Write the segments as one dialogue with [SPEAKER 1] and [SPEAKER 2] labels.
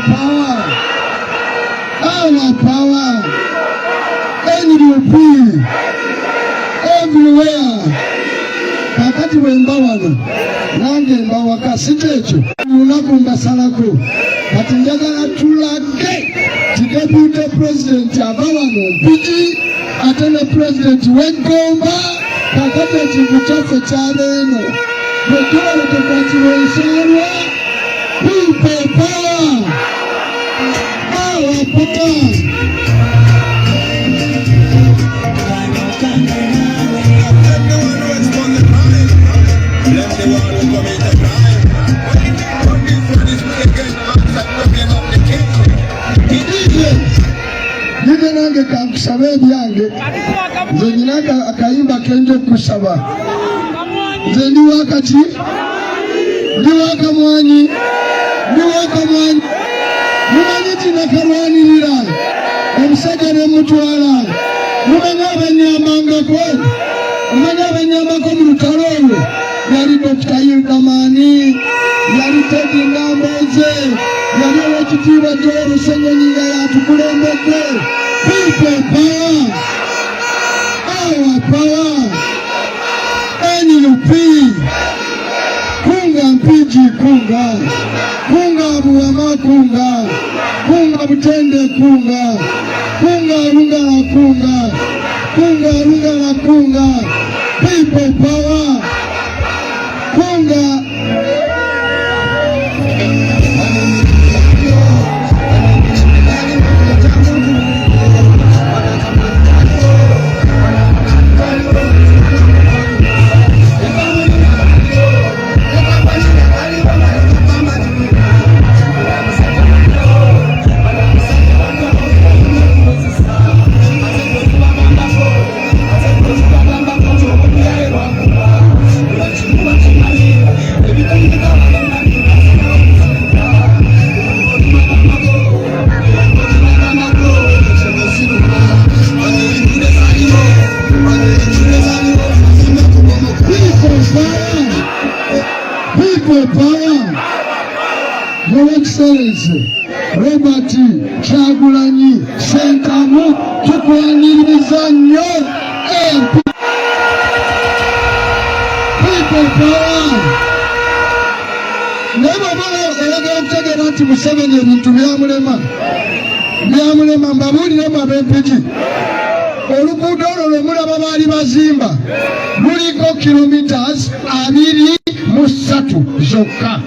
[SPEAKER 1] power. Our power. NUP. Everywhere. Kakati wembawano. Nange mbawaka sitecho. Unaku mbasalako. Kati njagala tulage. Deputy President abawano. Piji. Atene President Wegomba. Kakati chibuchafe chaleno. Wekula lutukati wensalwa. People power. Our power. Nange kakusaba ebyange nze nyina akayimba kenje kusaba nze ndi wakati ndi wakamwanyi mumanyi tinakalwanirira omusajja nemutwala mumanyi abanyambangako omanyi abanyambako mu lutalo olwo yali Dr. Yildamani yali Teddy Namboze yali owekitiibwa Joel Ssenyonyi nga yatukulembedde. People power, our power, NUP, kunga mpiji kunga, kunga buwama kunga, kunga butende kunga, kunga lunga la kunga, kunga lunga la kunga, people power, kunga. People power. Your Excellency Robert Kyagulanyi Ssentamu tukwaniriza nnyo people power. Naye bw'oba oyagala okutegeera nti Museveni ebintu byamulema mbabuuliremu ab'empiki. Oluguudo olwo lwe mulaba baali bazimba luliko kilometers 23 zokka.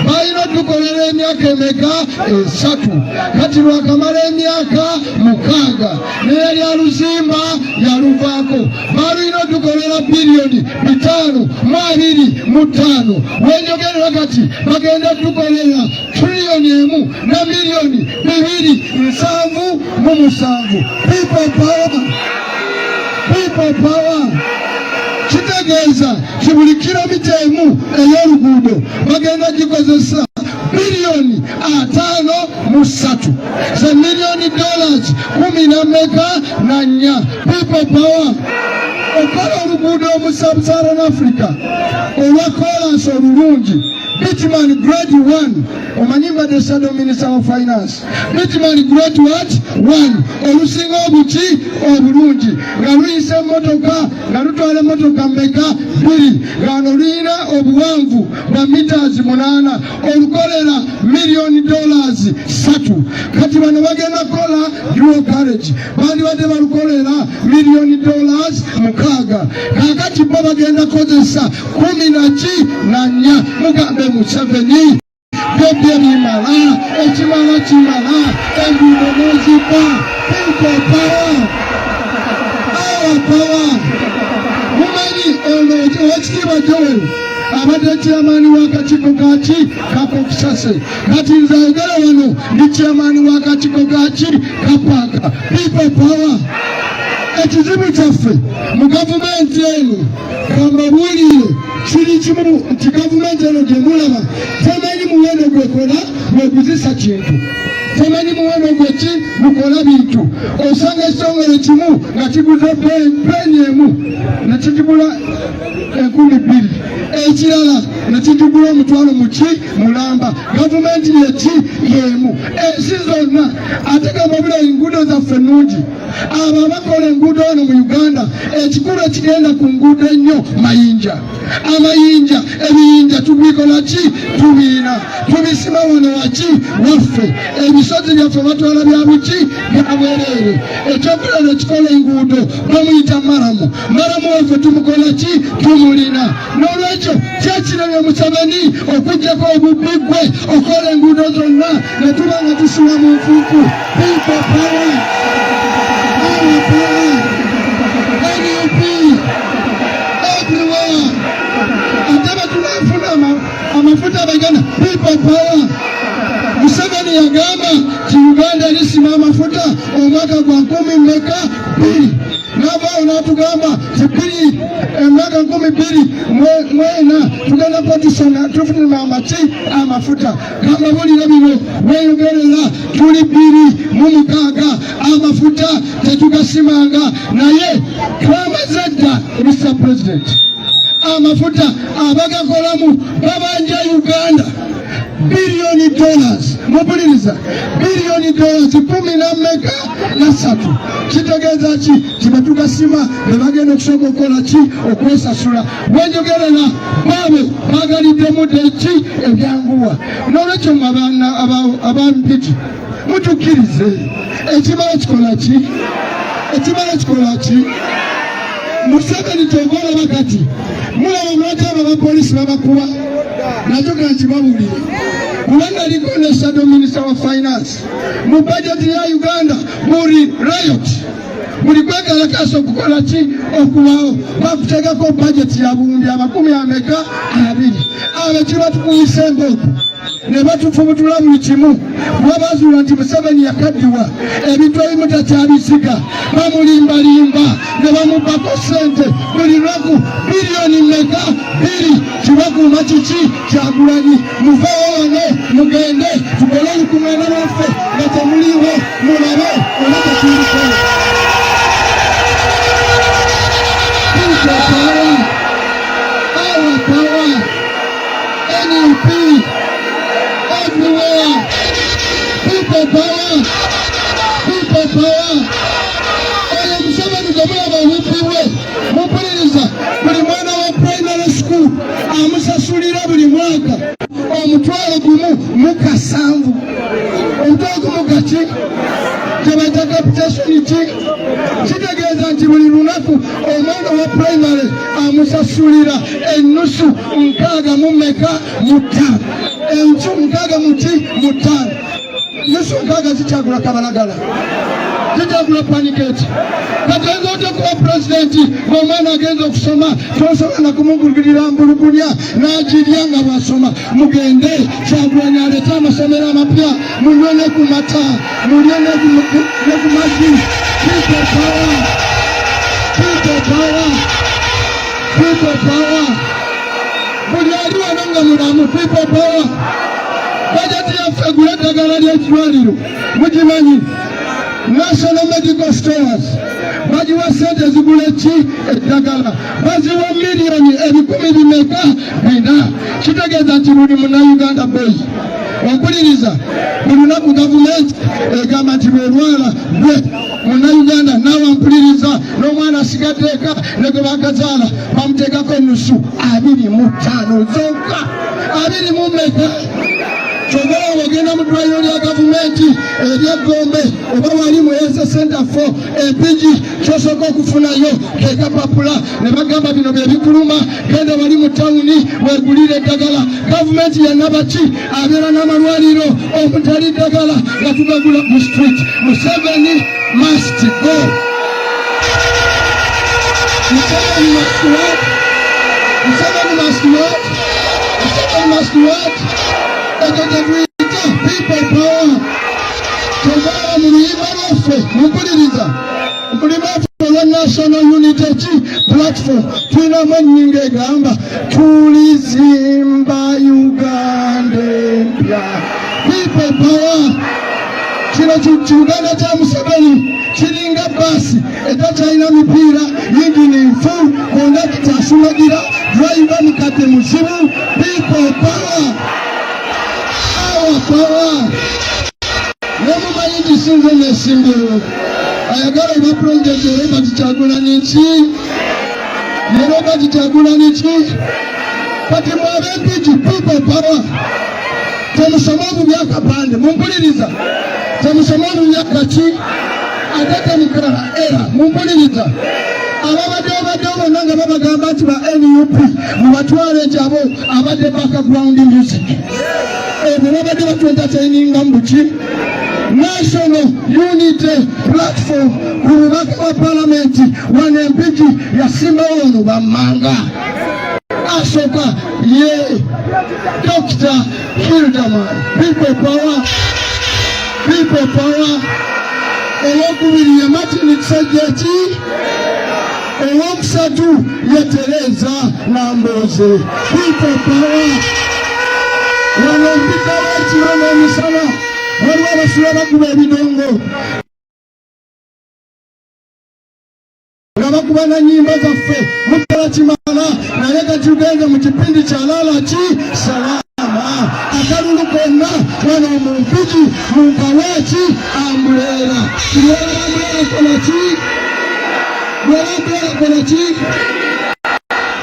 [SPEAKER 1] Balina tukolera emyaka emeka 3 kati lwakamala emyaka 6 naye lyaluzimba yaluvaako. Balina tukolera bilioni 5.25 wenjogerera kati bagenda tukolera trillioni 1 na milioni 2.77. People power. People power. Kitegeeza buli kilomita emu ey'oluguudo bagenda gikozesa bilioni 5.3 za milioni dollars 14. People power. Okola oluguudo mu Sub-Saharan Africa olwa kolansi olulungi Bituman grade 1 omanyi mbadde Shadow Minister of Finance. Bituman grade 1 olusinga obuki obulungi nga luyisa emmotoka nga lutwala emmotoka mmeka 2 nga lulina obuwanvu bwa meters 8 olukolera milioni dollars 3. Kati bano bagenda kola dual carriage bandibadde balukolera milioni dollars 6. Kakati bo bagenda kozesa 14 mugambe Museveni byebye bimala ekimala kimala enguudo n'ozipa. People power. Our power. Mumanyi owekitiibwa Joel abadde chairman w'akakiiko kako Kusase. Kati nze ayogera wano ndi chairman w'akakiiko Kapanga. People power. Ekizibu kyaffe mu gavumenti eno kambabuulire kiri kimu nti gavumenti eno gye mulaba temanyi muwendo gwekola gweguzisa kintu, temanyi muwendo gweki gukola bintu. Osanga ekitongole kimu nga kiguza peni emu nekigula 2,000, ekirala nekijugula omutwalo muki mulamba gavumenti yeki yemu ensi zonna ate gamabula enguudo zaffe ennungi abo abakola enguudo wano mu Uganda ekikulu ekigenda ku nguudo ennyo mayinja amayinja ebiyinja tubikola ki tubiina tubisima wano waki waffe ebisozi byaffe batwala bya buki bya bwereere ekyokulala ekikola enguudo bamuyita maramu waffe tumukola ki tumulina n'olwekyo kyekirabye Museveni okujjako obubbigwe okola enguudo zonna ne tuba nga tusula mu nfuufu people power NUP everywhere ate batulafuna amafuta bagana people power Museveni yagamba ti Uganda lisima amafuta omwaka gwa 12 navaawo n'atugamba kibiri emyaka 12 tugenda kutusona tufunira amaki amafuta kamabulire bino weyogerera tuli 26 amafuta tetugasimanga naye twamaze dda Mr. President amafuta abagakolamu babanja Uganda $billion mupuliriza $10 13 kitegeeza ki kibetugasima nebagenda okusobola okukola ki okwesasula wenjogerera baabo bagaliddemu deki ebyanguwa n'olwekyo abampiki mutukkirize ekimala kikola ki Museveni kyogolaba kati mulaba lwaki abo abapoliisi babakuba nakyo kankibabulire kubanga aliko ne Shadow Minister wa Finance mu budget ya Uganda muri riot muri kwekalakasa okukola ki okubawo bakutegako budget ya buwumbi 20 abo kiba tukuyise embooko ne batufubutula buli kimu bwabazuula nti Museveni yakaddiwa ebintu ebimu takyabisiga bamulimbalimba ne bamubako sente buli lunaku biliyoni mmeka 2 kibakuuma kiki Kyagulanyi muveewo wano mugende tukole olukuŋŋaana lwaffe nga temuliiwo mulabe oba tetuliko our power NUP everywhere people power oyo Museveni gamulaba obubbiwe mupuliriza buli mwana wa primary school amusasulira buli mwaka $1,700 omutwalo gaki kyebayita capitation ki kitegeeza nti buli lunaku omwana wa primary amusasulira ennusu 65 encu 65 nusu 6 zikyagula kabalagala zikyagula paniketi kagenza otya kuba pulezidenti ng'omwana agenza okusoma tosobola na kumugulirira mbulugunya n'agirya nga bw'asoma mugende Kyagulanyi alete amasomero amapya munywe ne ku mata mulye ne ku mazzi people power buli ali wano nga mulamu people power bajeti yaffe egula eddagala ly'ekirwaliro mugimanyi National Medical Stores bagiwa sente zigula ki eddagala baziwa miliyoni 10,4 kitegeeza nti buli Munnayuganda boy ompuliriza buli lunaku gavumenti egamba nti bw'olwala gwe Munnayuganda naawe ampuliriza n'omwana asigadde eka ne gwe bakazaala bamuteekako ennusu 25 zonka 20 kyogera ogenda mu ddwaliro lya gavumenti erya Gombe oba wali mu Health Center for Mpigi kyosooka okufunayo kekapapula ne bagamba bino bye bikuluma genda wali mu tawuni weegulire eddagala gavumenti yanabaki abeera n'amalwaliro omutali ddagala nga tugagula mu street Museveni must go. Museveni must what? People power. Togala mulima lwaffe mupuliriza mulima lwa National Unity Platform tulinamu ennyingo egamba tulizimba Uganda empya. People power. Kino Uganda kya Museveni kiringa basi etakyalina mipiira yingini nfu kondakita asumagira driver mukadde muzibu. yesimbyewo ayagala oba pulojekiti Robert Kyagulanyi ki ne Robert Kyagulanyi ki kati mwabempiki people power temusoma obubi akapande mumpuliriza temusoma obubi akaki ate temukola era mumpuliriza ababadde bonna nga babagamba nti ba NUP mubatwale nkyabo abadde background music ebyo babadde batwentataininga mu buki National Unity Platform ku bubaka bwa palamenti wano empiki yasimbawo ono bammanga asooka ye Dr. Hilderman people power owokubiri ye Martin Kisajjaki owokusatu ye Tereza Namboze people power wano mpika wekiro n'emisana waliwo abasula bakuba ebidongo nga bakuba na nyimba zaffe mukola kimala naye kati tugende mu kipindi kya Laalaki Salama akalulu konna wano mu mpiki mu Nkaweki Ambuleera kola ki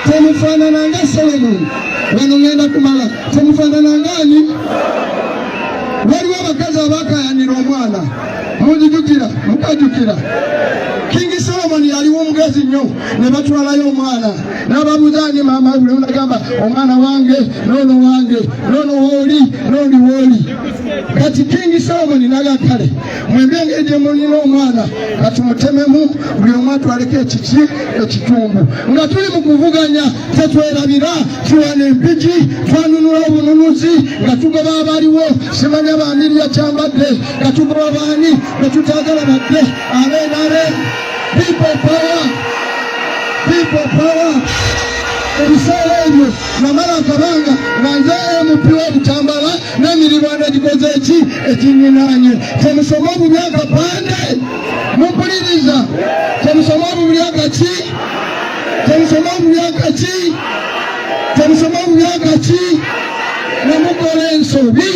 [SPEAKER 1] temufaanana nga Solomon wano ngenda kumala temufaanana ngani waliwo abakazi abakayanira omwana mukajukira King Solomon yaliwo omugezi nnyo ne batwalayo omwana n'ababuuza ni maama buli nagamba omwana wange nono wooli kati King Solomon naga kale mwembenge gye mulina omwana kati mutememu buli omu atwaleko ekitumbu nga tuli mu kuvuganya tetwerabira tuwana empiki twanunula obununuzi nga tugoba abaliwo simanya bandirya kyambadde nga tugoba baani nga tutagala badde abenare people power ebiseera ebyo namala akabanga nga nze MP w'obutambala n'emiriraano egikoze eki ekinyinaanye temusoma obubi akapande mumpuliriza temusoma obubi akaki nemukola ensobi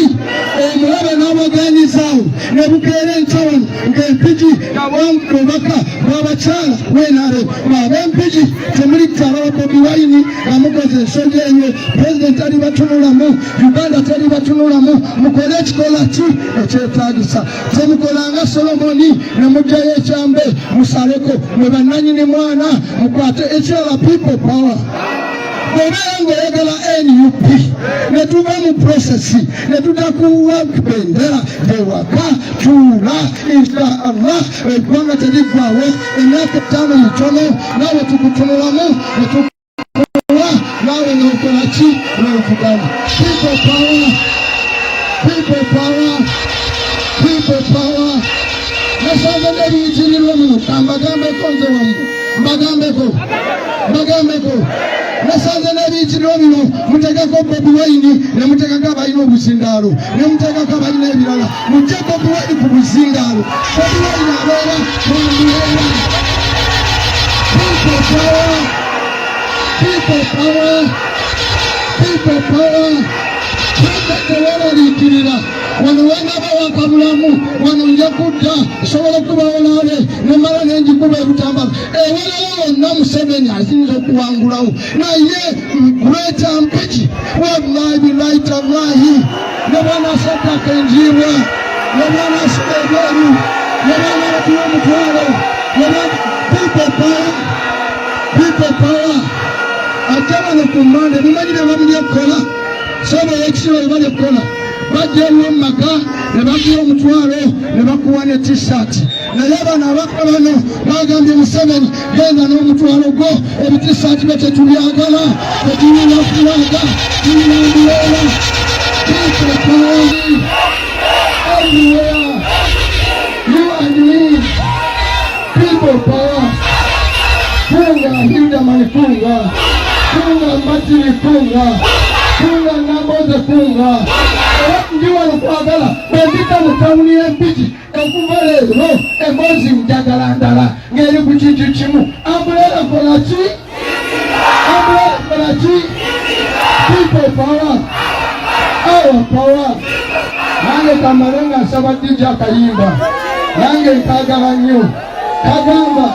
[SPEAKER 1] omulabe n'abaganyizawo nebukeera enkyawan ng'empiki obubaka bw'abakyala wenare ab'empiki temuli kutala wa Bobi Wine nga mukoze ensobi eyo pulezidenti ali batunulamu Uganda tali batunulamu mukole ekikola ki ekyetaagisa temukolanga Solomoni nemugjayo ekyambe musaleko mwe bannanyini mwana mukwate ekirala people power Bw'obeera ng'oyagala NUP ne tuva mu prosesi ne tutakuwa bendera ewaka tuula inshallah eggwanga terigwawo emyaka 5 mitono naawe tukutunulamu ne tukuwa naawe n'okola ki n'ovugana people power nasanze n'ebiyitirirwa muno kambagambeko nze wamu mbagambeko nasanze n'ebiyitiro bino mutegeko Bobi Wine ne mutegeko abalina obuzindaalo ne mutegeko abalina ebirala mujje Bobi Wine ku buzindaalo Bobi Wine abeera mwambuleera people power teweraliikirira wano wenaba wankabulamu wano nja kudda sobola okubawo naabe nemala nenjikuba ebutambala ewalawo wonna Museveni asinza okuwangulawo naye kuleta mpiki wallahi billahi tallahi ne bwana Sadaka enjiibwa ne bwana Sebegeru ne bwana batuwa omutwalo ne bwana people power ajja wano ku mmande mumanyire bamuli okukola soba ekisiro ebali okukola bajja eno mu maka ne bakuwa omutwalo ne bakuwa ne t-shirt naye bano abaka bano bagambye Museveni genda n'omutwalo gwo ebitissaati bye tetubyagala tetulina kulaga tulina mbuleera people power everywhere you and me people power funga Hilderman funga Martin funga Namboze funga ndi wano kwagala bwembita mu tawuni y'empiki okuva leero emboozi njagala ndala ng'eri ku kintu kimu ambuleera kola ki people power our power nange kamale nga nsaba DJ akayimba nange nkagala nnyo. Kagamba,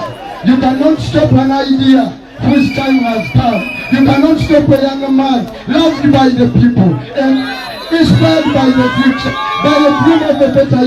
[SPEAKER 1] you cannot stop an idea whose time has come. You cannot stop a young man loved by the people and inspired by the future, by the dream of a better